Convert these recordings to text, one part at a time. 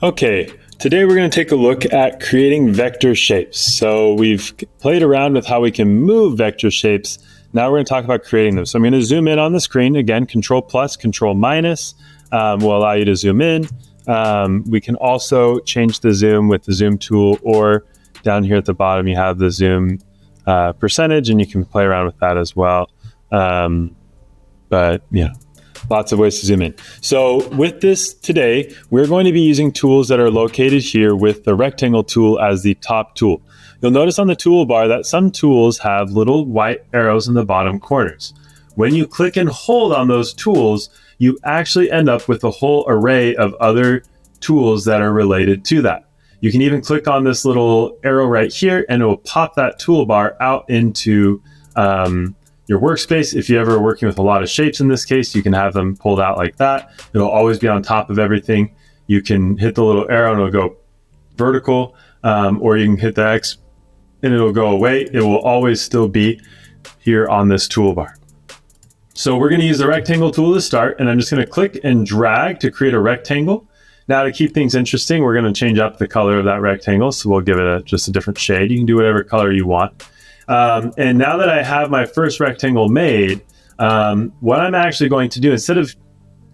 Okay, today we're going to take a look at creating vector shapes. So we've played around with how we can move vector shapes. Now we're going to talk about creating them. So I'm going to zoom in on the screen. Again, Control plus, Control minus will allow you to zoom in. We can also change the zoom with the zoom tool, or down here at the bottom you have the zoom percentage, and you can play around with that as well. But yeah, lots of ways to zoom in. So with this today, we're going to be using tools that are located here with the rectangle tool as the top tool. You'll notice on the toolbar that some tools have little white arrows in the bottom corners. When you click and hold on those tools, you actually end up with a whole array of other tools that are related to that. You can even click on this little arrow right here and it will pop that toolbar out into your workspace. If you're ever working with a lot of shapes in this case, you can have them pulled out like that. It'll always be on top of everything. You can hit the little arrow and it'll go vertical, or you can hit the X and it'll go away. It will always still be here on this toolbar. So we're going to use the rectangle tool to start, and I'm just going to click and drag to create a rectangle. Now, to keep things interesting, we're going to change up the color of that rectangle. So we'll give it just a different shade. You can do whatever color you want. And now that I have my first rectangle made, what I'm actually going to do, instead of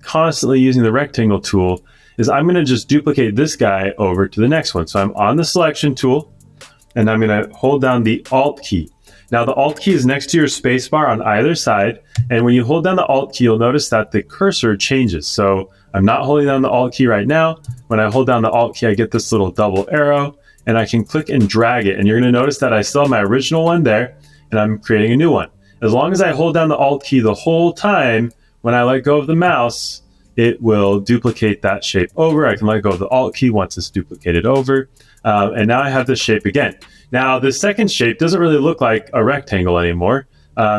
constantly using the rectangle tool, is I'm going to just duplicate this guy over to the next one. So I'm on the selection tool, and I'm going to hold down the Alt key. Now the Alt key is next to your space bar on either side. And when you hold down the Alt key, you'll notice that the cursor changes. So I'm not holding down the Alt key right now. When I hold down the Alt key, I get this little double arrow, and I can click and drag it. And you're going to notice that I still have my original one there, and I'm creating a new one. As long as I hold down the Alt key the whole time, when I let go of the mouse, it will duplicate that shape over. I can let go of the Alt key once it's duplicated over. And now I have this shape again. Now, the second shape doesn't really look like a rectangle anymore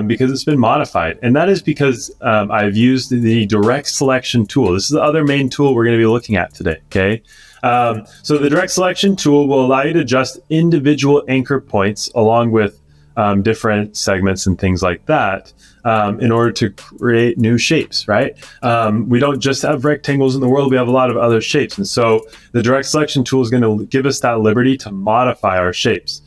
because it's been modified. And that is because I've used the direct selection tool. This is the other main tool we're going to be looking at today, okay? So the direct selection tool will allow you to adjust individual anchor points along with different segments and things like that in order to create new shapes, right? We don't just have rectangles in the world, we have a lot of other shapes. And so the direct selection tool is going to give us that liberty to modify our shapes.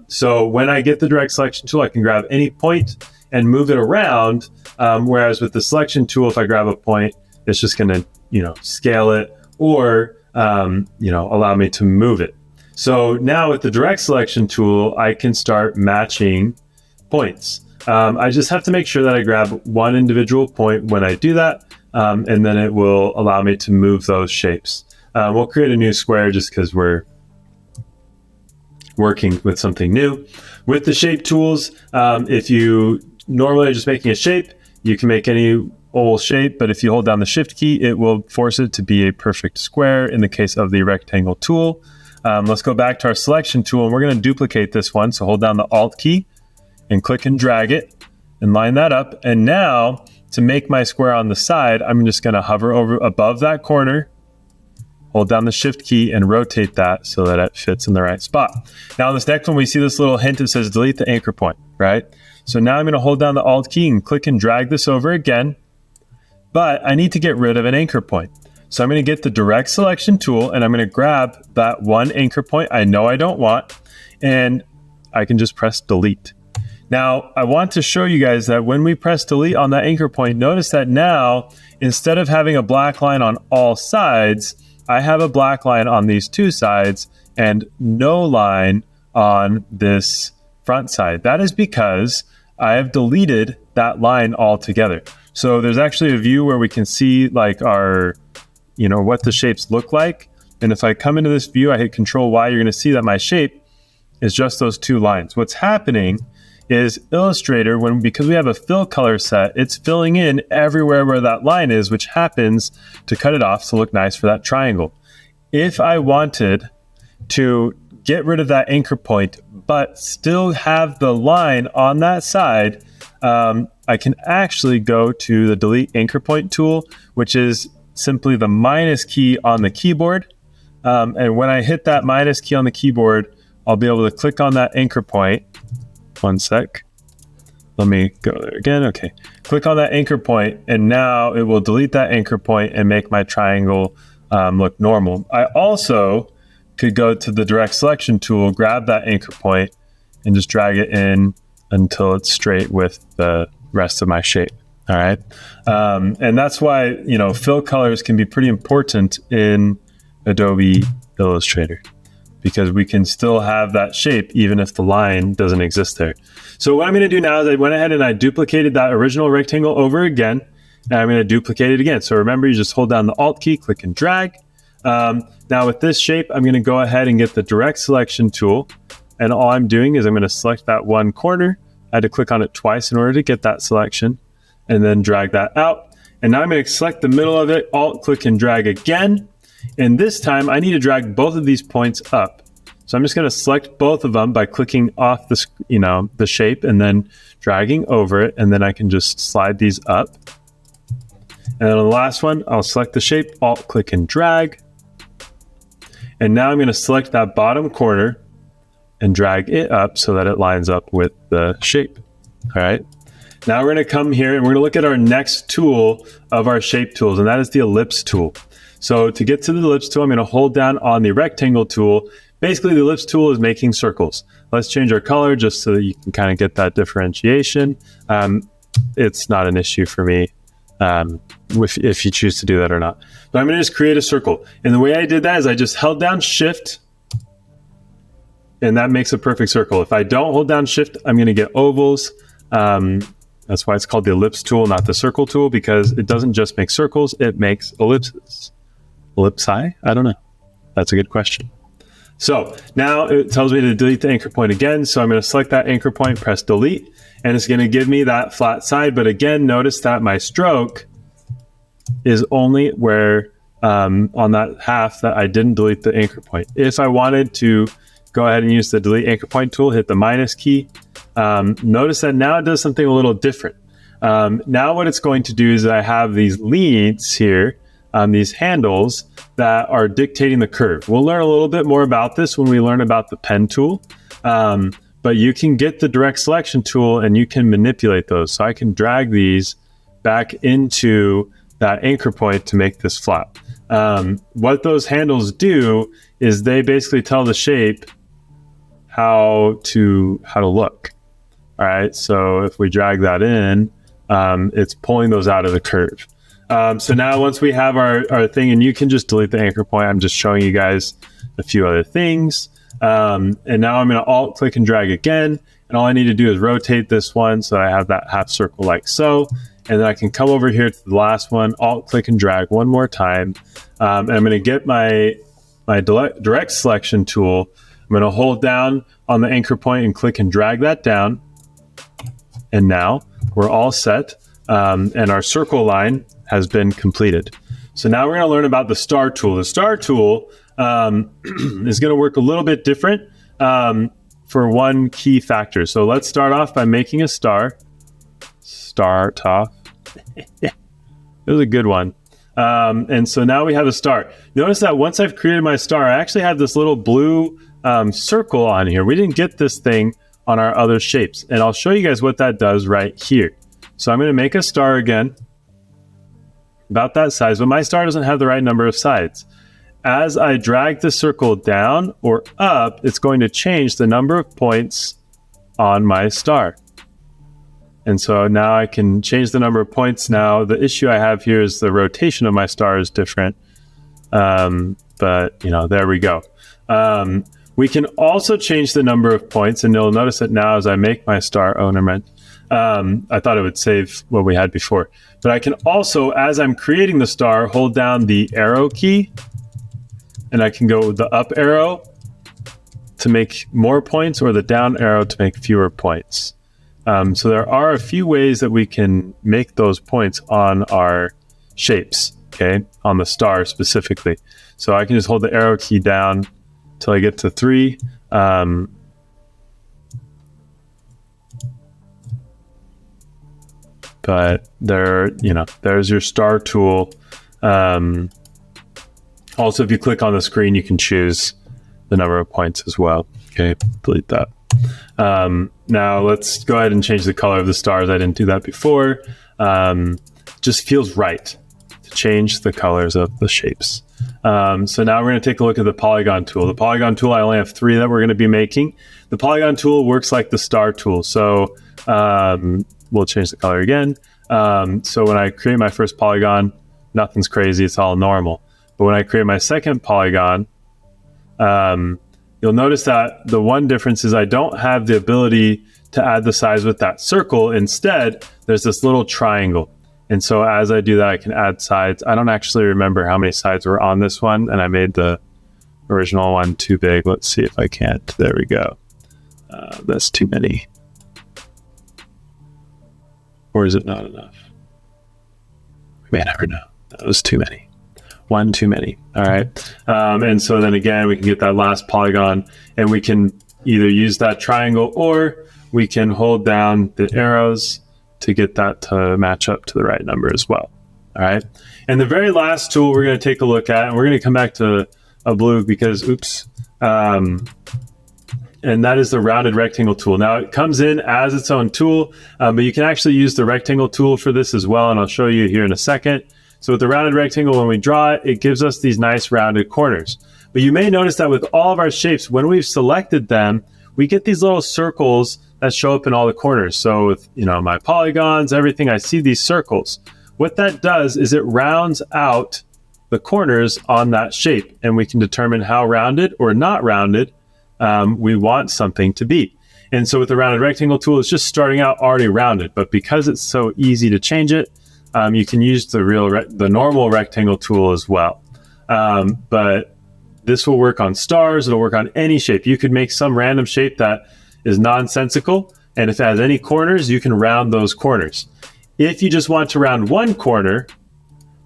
So when I get the direct selection tool, I can grab any point and move it around. Whereas with the selection tool, if I grab a point, it's just going to, scale it or, allow me to move it. So now with the direct selection tool, I can start matching points. I just have to make sure that I grab one individual point when I do that, and then it will allow me to move those shapes. We'll create a new square just because we're working with something new. With the shape tools, if you normally are just making a shape, you can make any old shape, but if you hold down the Shift key, it will force it to be a perfect square in the case of the rectangle tool. Let's go back to our selection tool, and we're going to duplicate this one. So hold down the Alt key and click and drag it and line that up. And now to make my square on the side, I'm just going to hover over above that corner, hold down the Shift key and rotate that so that it fits in the right spot. Now this next one, we see this little hint that says delete the anchor point, right? So now I'm going to hold down the Alt key and click and drag this over again, but I need to get rid of an anchor point. So I'm going to get the direct selection tool and I'm going to grab that one anchor point I know I don't want, and I can just press delete. Now, I want to show you guys that when we press delete on that anchor point, notice that now, instead of having a black line on all sides, I have a black line on these two sides and no line on this front side. That is because I have deleted that line altogether. So there's actually a view where we can see like our, what the shapes look like. And if I come into this view, I hit Control Y, you're going to see that my shape is just those two lines. What's happening is Illustrator, because we have a fill color set, it's filling in everywhere where that line is, which happens to cut it off to look nice for that triangle. If I wanted to get rid of that anchor point, but still have the line on that side, I can actually go to the delete anchor point tool, which is simply the minus key on the keyboard. And when I hit that minus key on the keyboard, I'll be able to click on that anchor point. One sec. Let me go there again. Okay. Click on that anchor point, and now it will delete that anchor point and make my triangle look normal. I also could go to the direct selection tool, grab that anchor point, and just drag it in until it's straight with the rest of my shape. All right. And that's why, fill colors can be pretty important in Adobe Illustrator, because we can still have that shape even if the line doesn't exist there. So what I'm going to do now is I went ahead and I duplicated that original rectangle over again, and I'm going to duplicate it again. So remember, you just hold down the Alt key, click and drag. Now with this shape, I'm going to go ahead and get the direct selection tool, and all I'm doing is I'm going to select that one corner. I had to click on it twice in order to get that selection, and then drag that out. And now I'm going to select the middle of it, Alt, click and drag again. And this time I need to drag both of these points up. So I'm just going to select both of them by clicking off the shape and then dragging over it. And then I can just slide these up. And then on the last one, I'll select the shape, Alt, click and drag. And now I'm going to select that bottom corner and drag it up so that it lines up with the shape. All right. Now we're going to come here and we're going to look at our next tool of our shape tools, and that is the ellipse tool. So to get to the ellipse tool, I'm going to hold down on the rectangle tool. Basically, the ellipse tool is making circles. Let's change our color just so that you can kind of get that differentiation. It's not an issue for me if you choose to do that or not. But I'm going to just create a circle. And the way I did that is I just held down Shift, and that makes a perfect circle. If I don't hold down Shift, I'm going to get ovals. That's why it's called the ellipse tool, not the circle tool, because it doesn't just make circles, it makes ellipses. Ellipsi? I don't know. That's a good question. So now it tells me to delete the anchor point again. So I'm going to select that anchor point, press delete, and it's going to give me that flat side. But again, notice that my stroke is only where on that half that I didn't delete the anchor point. If I wanted to go ahead and use the delete anchor point tool, hit the minus key. Notice that now it does something a little different. Now what it's going to do is I have these leads here, these handles that are dictating the curve. We'll learn a little bit more about this when we learn about the pen tool, but you can get the direct selection tool and you can manipulate those. So I can drag these back into that anchor point to make this flat. What those handles do is they basically tell the shape how to look. All right, so if we drag that in, it's pulling those out of the curve. So now once we have our thing, and you can just delete the anchor point, I'm just showing you guys a few other things. And now I'm going to Alt, click and drag again. And all I need to do is rotate this one so I have that half circle like so. And then I can come over here to the last one, Alt, click and drag one more time. And I'm going to get my direct selection tool. I'm going to hold down on the anchor point and click and drag that down. And now we're all set. And our circle line has been completed. So now we're going to learn about the star tool. The star tool is going to work a little bit different for one key factor. So let's start off by making a star. Start off. It was a good one. And so now we have a star. Notice that once I've created my star, I actually have this little blue circle on here. We didn't get this thing on our other shapes. And I'll show you guys what that does right here. So I'm going to make a star again, about that size, but my star doesn't have the right number of sides. As I drag the circle down or up, it's going to change the number of points on my star. And so now I can change the number of points. Now the issue I have here is the rotation of my star is different. But there we go. We can also change the number of points, and you'll notice that now as I make my star, I thought it would save what we had before. But I can also, as I'm creating the star, hold down the arrow key, and I can go the up arrow to make more points or the down arrow to make fewer points. So there are a few ways that we can make those points on our shapes, okay, on the star specifically. So I can just hold the arrow key down till I get to 3. But there's your star tool. Also, if you click on the screen, you can choose the number of points as well. Okay, delete that. Now let's go ahead and change the color of the stars. I didn't do that before. Just feels right to change the colors of the shapes. So now we're going to take a look at the polygon tool. The polygon tool, I only have 3 that we're going to be making. The polygon tool works like the star tool. So we'll change the color again. So when I create my first polygon, nothing's crazy, it's all normal. But when I create my second polygon, you'll notice that the one difference is I don't have the ability to add the size with that circle. Instead, there's this little triangle. And so as I do that, I can add sides. I don't actually remember how many sides were on this one, and I made the original one too big. Let's see if I can't. There we go. That's too many. Or is it not enough? We may never know. That was too many. One too many. All right. And so then again, we can get that last polygon, and we can either use that triangle or we can hold down the arrows to get that to match up to the right number as well. All right. And the very last tool we're going to take a look at, and we're going to come back to a blue because, and that is the rounded rectangle tool. Now it comes in as its own tool, but you can actually use the rectangle tool for this as well. And I'll show you here in a second. So with the rounded rectangle, when we draw it, it gives us these nice rounded corners. But you may notice that with all of our shapes, when we've selected them, we get these little circles that show up in all the corners. So with, my polygons, everything, I see these circles. What that does is it rounds out the corners on that shape, and we can determine how rounded or not rounded we want something to be. And so with the rounded rectangle tool, it's just starting out already rounded, but because it's so easy to change it, you can use the normal rectangle tool as well. But this will work on stars. It'll work on any shape. You could make some random shape that is nonsensical, and if it has any corners, you can round those corners. If you just want to round one corner,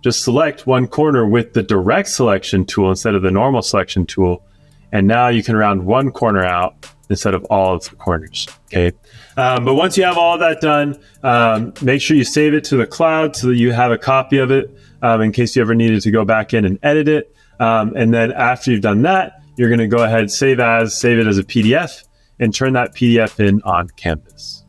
just select one corner with the direct selection tool instead of the normal selection tool, and now you can round one corner out instead of all of the corners. Okay. But once you have all of that done, make sure you save it to the cloud so that you have a copy of it in case you ever needed to go back in and edit it. And then after you've done that, you're going to go ahead, save it as a PDF, and turn that PDF in on Canvas.